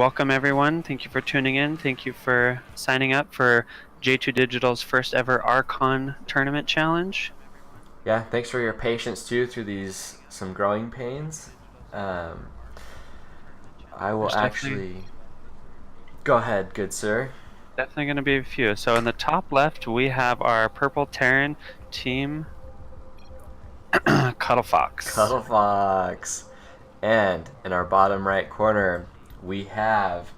Welcome everyone. Thank you for tuning in. Thank you for signing up for J2 Digital's first ever Archon Tournament Challenge. Yeah, thanks for your patience too through some growing pains. I will There's actually go ahead, good sir. definitely going to be a few. So in the top left, we have our Purple Terran team, CuddleFox. CuddleFox. And in our bottom right corner, we have.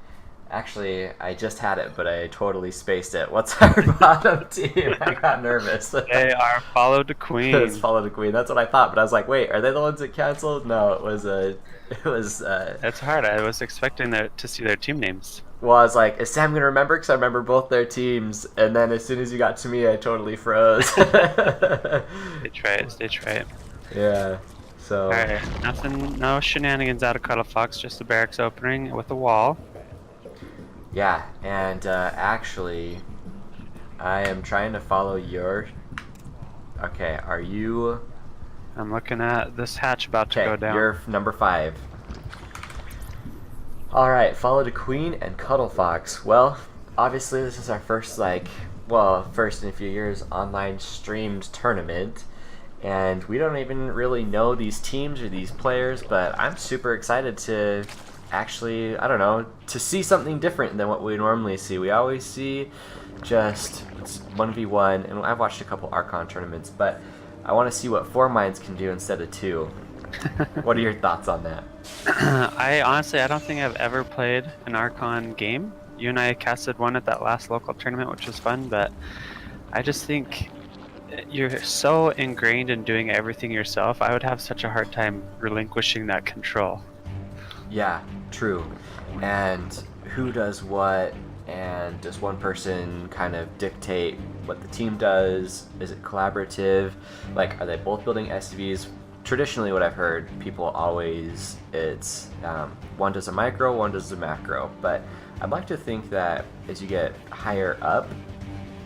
Actually, I just had it, but I totally spaced it. What's our bottom team? I got nervous. They are It's FollowDaQueen. FollowDaQueen. That's what I thought, but I was like, wait, are they the ones that canceled? No, it was. That's hard. I was expecting to see their team names. Well, I was like, is Sam gonna remember? Because I remember both their teams, and then as soon as you got to me, I totally froze. Stay try. Yeah. So. Alright, nothing, no shenanigans out of CuddleFox, just the barracks opening with a wall. Yeah, and actually, I am trying to follow your. Okay, are you? I'm looking at this hatch about to go down. You're number 5. All right, FollowDaQueen and CuddleFox. Well, obviously this is our first first in a few years online streamed tournament, and we don't even really know these teams or these players, but I'm super excited to actually, I don't know, to see something different than what we normally see. We always see just 1v1, and I've watched a couple Archon tournaments, but I want to see what 4 minds can do instead of 2. What are your thoughts on that? I don't think I've ever played an Archon game. You and I casted one at that last local tournament, which was fun, but I just think you're so ingrained in doing everything yourself. I would have such a hard time relinquishing that control. Yeah, true. And who does what, and does one person kind of dictate what the team does? Is it collaborative? Like, are they both building SCVs? Traditionally, what I've heard, people always, it's one does a micro, one does a macro. But I'd like to think that as you get higher up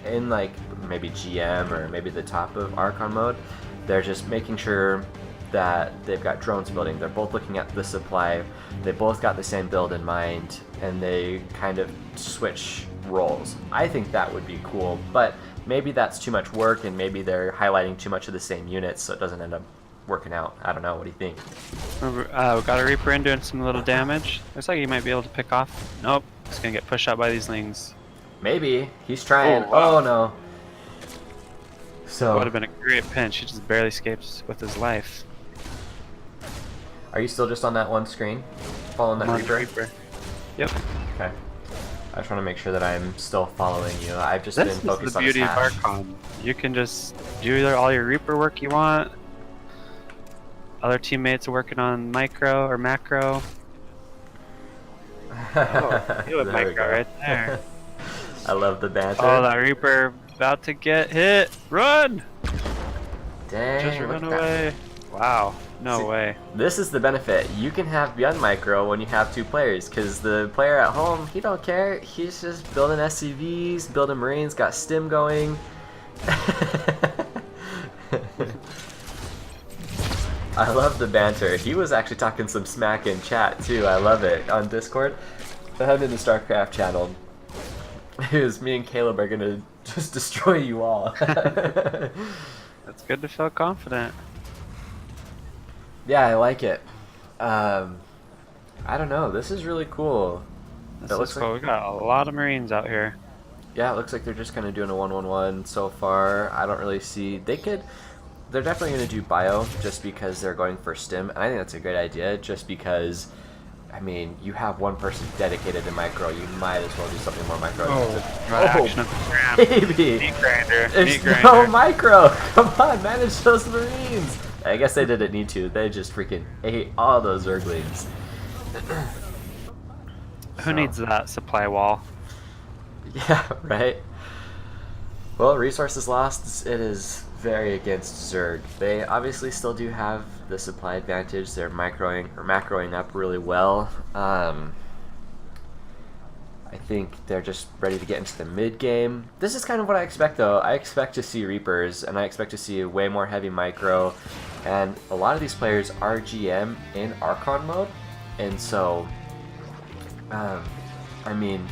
in like maybe GM or maybe the top of Archon mode, they're just making sure that they've got drones building. They're both looking at the supply. They both got the same build in mind, and they kind of switch roles. I think that would be cool, but maybe that's too much work, and maybe they're highlighting too much of the same units, so it doesn't end up working out. I don't know. What do you think? We got a Reaper in doing some little damage. Looks like he might be able to pick off. Nope, he's gonna get pushed out by these lings. Maybe he's trying. Oh, wow. Oh no. So would have been a great pinch. He just barely escapes with his life. Are you still just on that one screen, following that Reaper? Yep. Okay. I just want to make sure that I'm still following you. I've just been focused on This is the beauty of Archon. You can just do all your Reaper work you want. Other teammates are working on micro or macro. Oh, you have micro right there. I love the banter. Oh, that Reaper about to get hit. Run! Dang, Just run away. Wow, no way. This is the benefit. You can have beyond micro when you have 2 players, because the player at home, he don't care. He's just building SCVs, building Marines, got stim going. I love the banter. He was actually talking some smack in chat too. I love it on Discord. I have in the StarCraft channel. It was me and Caleb are gonna just destroy you all. That's good to feel confident. Yeah, I like it. I don't know. This is really cool. This is cool. We got a lot of Marines out here. Yeah, it looks like they're just kind of doing a 1-1-1 so far. I don't really see. They're definitely going to do bio just because they're going for stim, and I think that's a great idea. Just because, I mean, you have one person dedicated to micro, you might as well do something more micro. Baby! Meat grinder. There's no micro. Come on, manage those Marines. I guess they didn't need to. They just freaking ate all those Zerglings. Who needs that supply wall? Yeah, right. Well, resources lost. It is very against Zerg. They obviously still do have the supply advantage. They're macroing up really well. I think they're just ready to get into the mid game. This is kind of what I expect though. I expect to see Reapers, and I expect to see way more heavy micro, and a lot of these players are GM in Archon mode, and so I mean,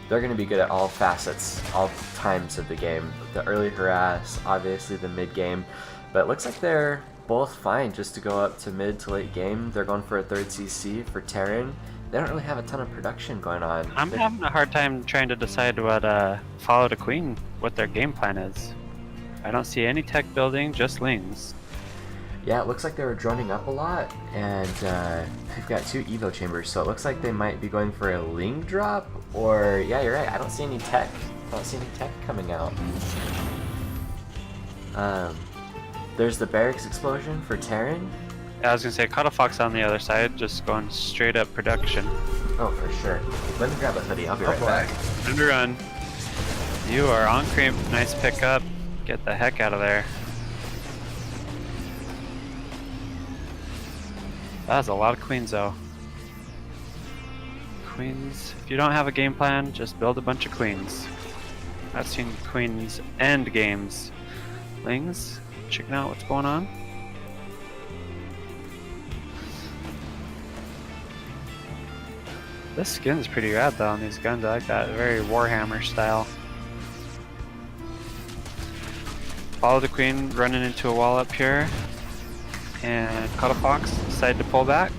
they're going to be good at all facets, all times of the game. The early harass, obviously the mid game, but it looks like they're both fine just to go up to mid to late game. They're going for a third CC for Terran. They don't really have a ton of production going on. I'm having a hard time trying to decide what FollowDaQueen, what their game plan is. I don't see any tech building, just lings. Yeah, it looks like they were droning up a lot, and we've got 2 Evo chambers, so it looks like they might be going for a ling drop, or, yeah, you're right, I don't see any tech. I don't see any tech coming out. There's the barracks explosion for Terran. I was gonna say CuddleFox on the other side, just going straight up production. Oh, for sure. Let me grab a hoodie, I'll be right back. Underrun. You are on creep, nice pickup. Get the heck out of there. That's a lot of queens though. Queens, if you don't have a game plan, just build a bunch of queens. I've seen queens end games. Lings, checking out what's going on. This skin's pretty rad though on these guns, I like that, very Warhammer style. FollowDaQueen running into a wall up here. And CuddleFox decided to pull back.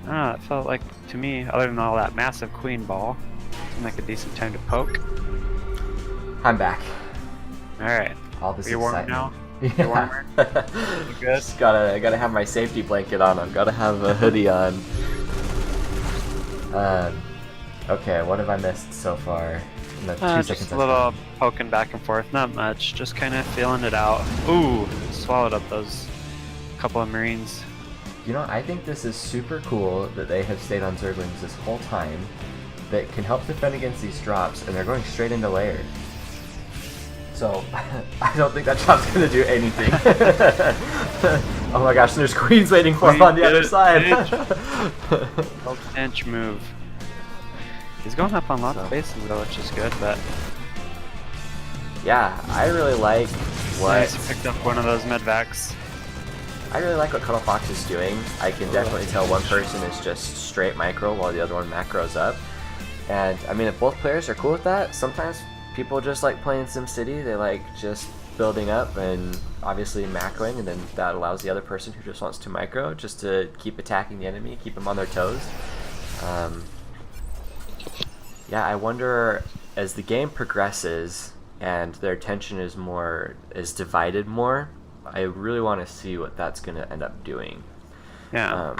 I don't know, it felt like, to me, other than all that massive queen ball, seemed like a decent time to poke. I'm back. Alright. All this Are you warm excitement. now? Yeah. You warmer? You good? Just gotta have my safety blanket on. I've gotta have a hoodie on. Okay, what have I missed so far? In the 2 seconds just a little poking back and forth, not much, just kind of feeling it out. Ooh, swallowed up those couple of Marines. You know, I think this is super cool that they have stayed on Zerglings this whole time that can help defend against these drops, and they're going straight into layer. So, I don't think that drop's gonna do anything. Oh my gosh, there's queens waiting for him on the other side. Inch move. He's going up on lots of bases though, which is good, but... Yeah, I really like what... Nice, picked up one of those medvacs. I really like what CuddleFox is doing. I can definitely tell one person is just straight micro while the other one macros up. And I mean, if both players are cool with that, sometimes people just like playing SimCity. They like just building up and obviously macroing, and then that allows the other person who just wants to micro just to keep attacking the enemy, keep them on their toes. Yeah, I wonder as the game progresses and their attention is divided more, I really want to see what that's going to end up doing. Yeah.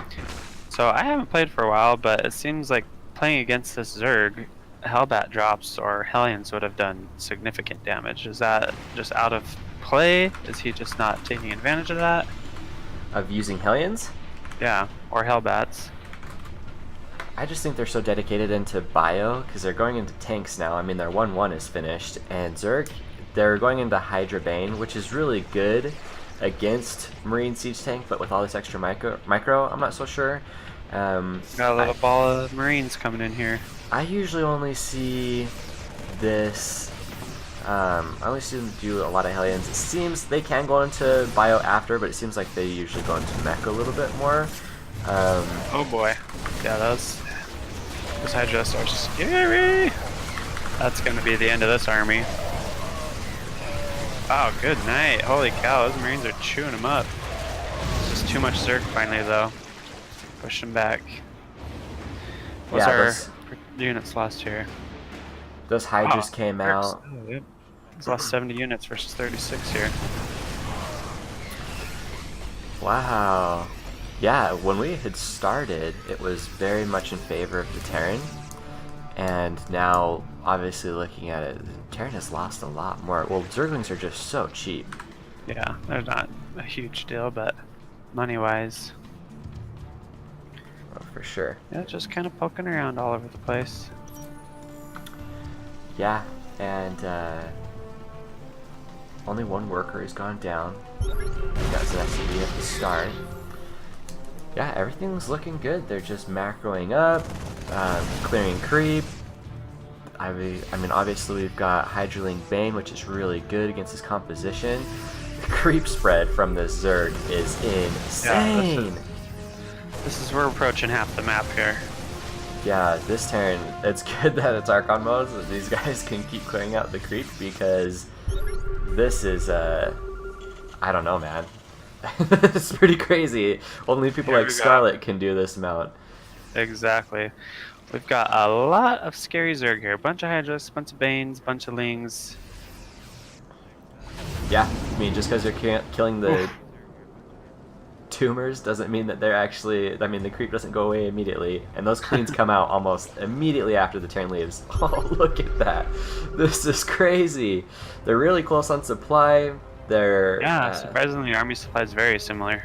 So I haven't played for a while, but it seems like playing against this Zerg, Hellbat drops or Hellions would have done significant damage. Is that just out of play? Is he just not taking advantage of that? Of using Hellions? Yeah, or Hellbats. I just think they're so dedicated into bio because they're going into tanks now. I mean, their 1-1 is finished, and Zerg, they're going into Hydra Bane, which is really good against Marine Siege Tank, but with all this extra micro, I'm not so sure. Got a little ball of Marines coming in here. I usually only see this. I only see them do a lot of Hellions. It seems they can go into bio after, but it seems like they usually go into mech a little bit more. Oh boy, yeah, those Hydras are scary. That's gonna be the end of this army. Oh, good night. Holy cow, those Marines are chewing them up. It's just too much Zerg finally, though. Push them back. What's our units lost here? Those Hydras came out. Oh, yep. He's lost 70 units versus 36 here. Wow. Yeah, when we had started, it was very much in favor of the Terran. And now, obviously looking at it, Terran has lost a lot more. Well, Zerglings are just so cheap. Yeah, they're not a huge deal, but money-wise. Oh, for sure. Yeah, just kind of poking around all over the place. Yeah, and only one worker has gone down. That's an SCV at the start. Yeah, everything's looking good. They're just macroing up, clearing creep. I mean, obviously we've got Hydraling Bane, which is really good against his composition. The creep spread from this Zerg is insane. Yeah, this is we're approaching half the map here. Yeah, this turn, it's good that it's Archon mode so these guys can keep clearing out the creep, because this is, I don't know, man. It's pretty crazy. Only people like Scarlet can do this amount. Exactly. We've got a lot of scary Zerg here. A bunch of Hydras, a bunch of Banes, a bunch of Lings. Yeah, I mean, just because you're killing the tumors doesn't mean that they're actually, I mean, the creep doesn't go away immediately, and those queens come out almost immediately after the turn leaves. Oh, look at that. This is crazy. They're really close on supply. They're surprisingly, army supply is very similar.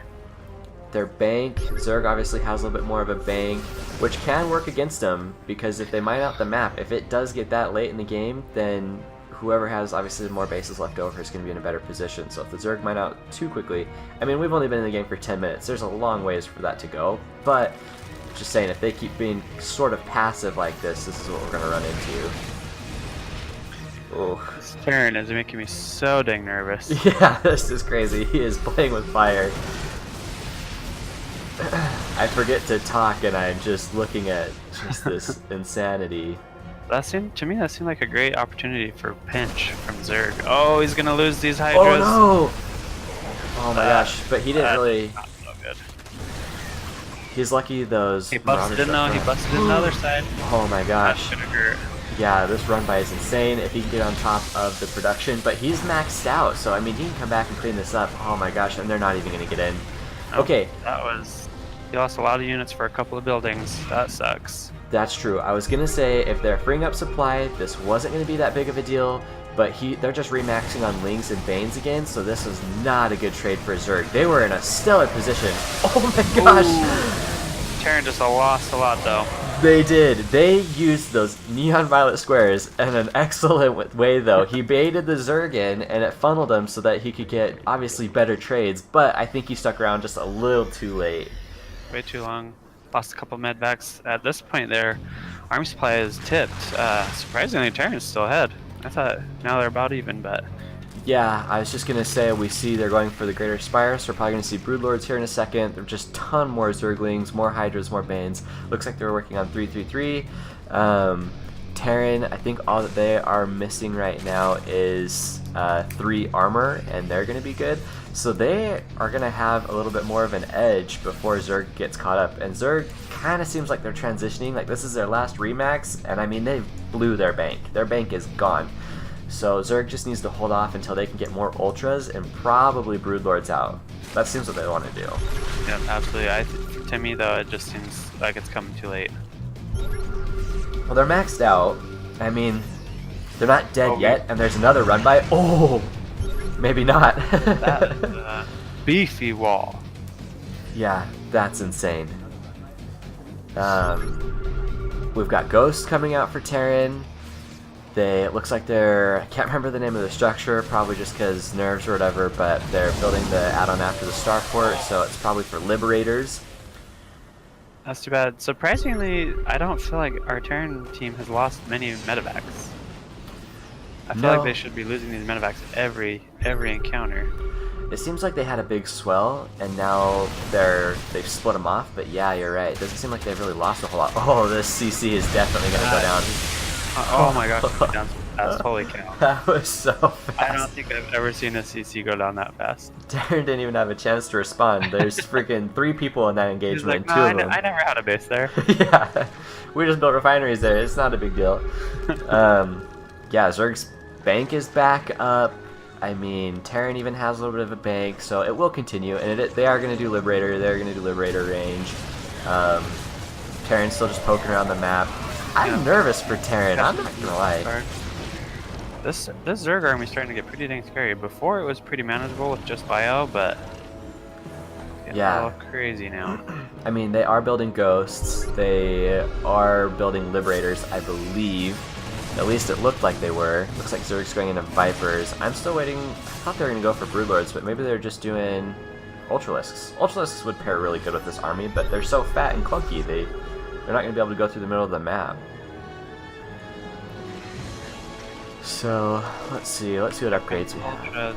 Their bank, Zerg obviously has a little bit more of a bank, which can work against them, because if they mine out the map, if it does get that late in the game, then whoever has obviously more bases left over is going to be in a better position. So if the Zerg mine out too quickly, I mean, we've only been in the game for 10 minutes, there's a long ways for that to go, but just saying, if they keep being sort of passive like this is what we're going to run into. Oh. This turn is making me so dang nervous. Yeah, this is crazy. He is playing with fire. I forget to talk and I'm just looking at just this insanity. That seemed like a great opportunity for pinch from Zerg. Oh, he's gonna lose these Hydras. Oh no! Oh my gosh, but he didn't really. Not so good. He's lucky those. He busted in though. He busted in the other side. Oh my That gosh. should have hurt. Yeah, this run by is insane if he can get on top of the production, but he's maxed out, so I mean he can come back and clean this up. Oh my gosh, and they're not even gonna get in. Okay. He lost a lot of units for a couple of buildings. That sucks. That's true. I was gonna say if they're freeing up supply, this wasn't gonna be that big of a deal, but they're just remaxing on Lings and Banes again, so this was not a good trade for Zerg. They were in a stellar position. Oh my gosh! Terran just lost a lot though. They did. They used those neon violet squares in an excellent way though. He baited the Zerg in and it funneled him so that he could get obviously better trades, but I think he stuck around just a little too late. Way too long. Lost a couple medvacs. At this point their army supply is tipped. Surprisingly, Terran's still ahead. I thought now they're about even, but... Yeah, I was just going to say we see they're going for the Greater Spire, so we're probably going to see Broodlords here in a second. There's just a ton more Zerglings, more Hydras, more Banes. Looks like they're working on 333. Terran, I think all that they are missing right now is 3 armor, and they're going to be good. So they are going to have a little bit more of an edge before Zerg gets caught up. And Zerg kind of seems like they're transitioning. Like this is their last remax, and I mean they blew their bank. Their bank is gone. So Zerg just needs to hold off until they can get more Ultras and probably Broodlords out. That seems what they want to do. Yeah, absolutely. To me though, it just seems like it's coming too late. Well, they're maxed out. I mean, they're not dead yet, and there's another run by. Oh! Maybe not. That is a beefy wall. Yeah, that's insane. We've got Ghosts coming out for Terran. It looks like I can't remember the name of the structure, probably just because nerves or whatever, but they're building the add-on after the starport, so it's probably for Liberators. That's too bad. Surprisingly, I don't feel like our Terran team has lost many medevacs. I feel like they should be losing these medevacs every encounter. It seems like they had a big swell, and now they've split them off, but yeah, you're right. It doesn't seem like they've really lost a whole lot. Oh, this CC is definitely going to go down. Oh my gosh, that's holy cow. That was so fast. I don't think I've ever seen a CC go down that fast. Terran didn't even have a chance to respond. There's freaking 3 people in that engagement, like, two of them. I never had a base there. Yeah, we just built refineries there. It's not a big deal. Yeah, Zerg's bank is back up. I mean, Terran even has a little bit of a bank, so it will continue. And they are going to do Liberator. They're going to do Liberator range. Terran's still just poking around the map. I'm nervous for Terran, I'm not gonna lie. This Zerg army is starting to get pretty dang scary. Before it was pretty manageable with just bio, but yeah, a little crazy now. I mean, they are building Ghosts. They are building Liberators, I believe. At least it looked like they were. Looks like Zerg's going into Vipers. I'm still waiting. I thought they were gonna go for Broodlords, but maybe they're just doing Ultralisks. Ultralisks would pair really good with this army, but they're so fat and clunky. They're not going to be able to go through the middle of the map. So, let's see what upgrades we have. Ultras.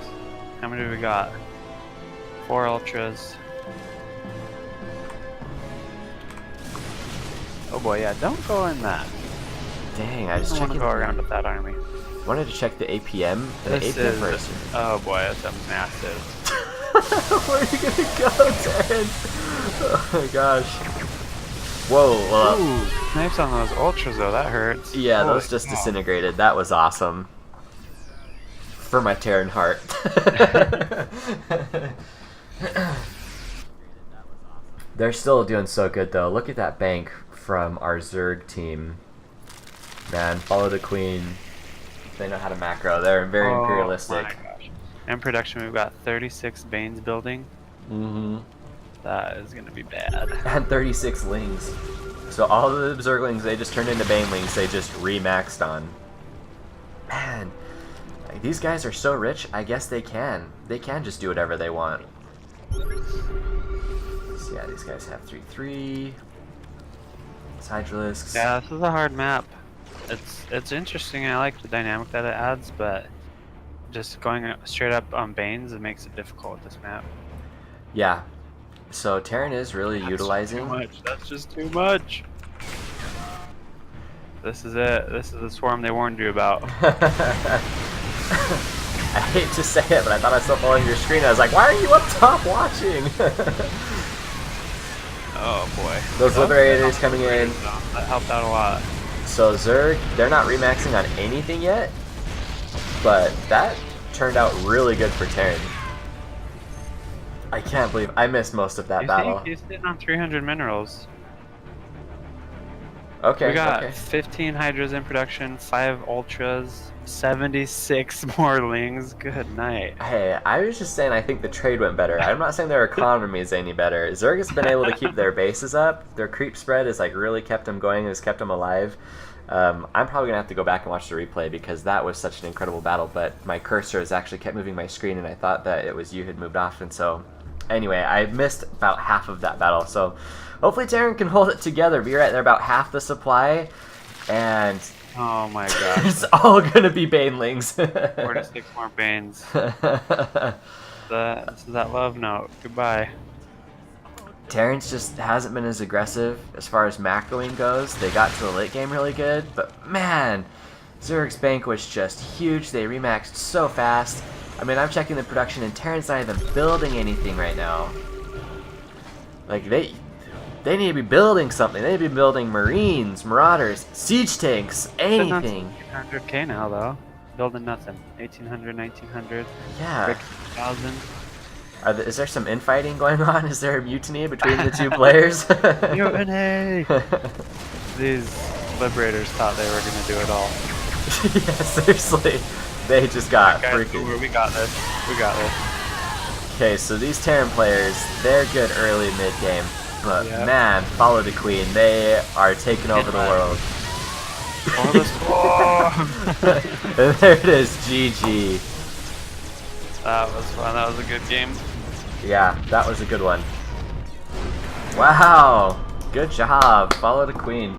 How many do we got? 4 Ultras. Oh boy, yeah, don't go in that. Dang, I I just don't want to checking. go around with that army. Wanted to check the APM. The This APM is, first. oh boy, that's a massive. Where are you gonna go, Darren? Oh my gosh. Whoa. Ooh, snipes on those ultras though, that hurts. Yeah, Holy those just cow. disintegrated. That was awesome. For my Terran heart. They're still doing so good though. Look at that bank from our Zerg team. Man, FollowDaQueen. They know how to macro. They're very imperialistic. My gosh. In production, we've got 36 Banes building. Mm-hmm. That is gonna be bad. And 36 lings. So all of the Zerglings they just turned into Banelings, they just remaxed on. Man, like, these guys are so rich, I guess they can. They can just do whatever they want. So yeah, these guys have 3-3. Hydralisks. Yeah, this is a hard map. It's interesting. I like the dynamic that it adds, but just going straight up on Banes, it makes it difficult with this map. Yeah. So Terran is really That's utilizing. too much. That's just too much. This is it. This is the swarm they warned you about. I hate to say it, but I thought I saw following your screen. I was like, why are you up top watching? Oh boy. Those Liberators coming in. That helped out a lot. So Zerg, they're not remaxing on anything yet, but that turned out really good for Terran. I can't believe I missed most of that battle. He's sitting on 300 minerals. Okay, We got okay. 15 Hydras in production, 5 Ultras, 76 more Lings. Good night. Hey, I was just saying I think the trade went better. I'm not saying their economy is any better. Zerg has been able to keep their bases up. Their creep spread has like really kept them going, has kept them alive. I'm probably gonna have to go back and watch the replay because that was such an incredible battle, but my cursor has actually kept moving my screen and I thought that it was you had moved off, and so anyway, I missed about half of that battle. So hopefully Terran can hold it together. Be right there about half the supply, and Oh my gosh. it's all gonna be Banelings. 4 to 6 more Banes. This is that love note. Goodbye. Terrence just hasn't been as aggressive as far as macroing goes. They got to the late game really good, but man, Zerg's bank was just huge. They remaxed so fast. I mean, I'm checking the production and Terran's not even building anything right now. Like, they need to be building something. They need to be building Marines, Marauders, Siege Tanks, anything. 100k now, though. Building nothing. 1800, 1900. Yeah. 1,000. Is there some infighting going on? Is there a mutiny between the two players? Mutiny! These Liberators thought they were going to do it all. Yeah, seriously. They just got Guys, freaking... we got this. We got this. Okay, so these Terran players, they're good early mid-game. But Yep. man, FollowDaQueen, they are taking over the world. Oh, the swarm! And there it is, GG. That was fun. That was a good game. Yeah, that was a good one. Wow, good job, FollowDaQueen.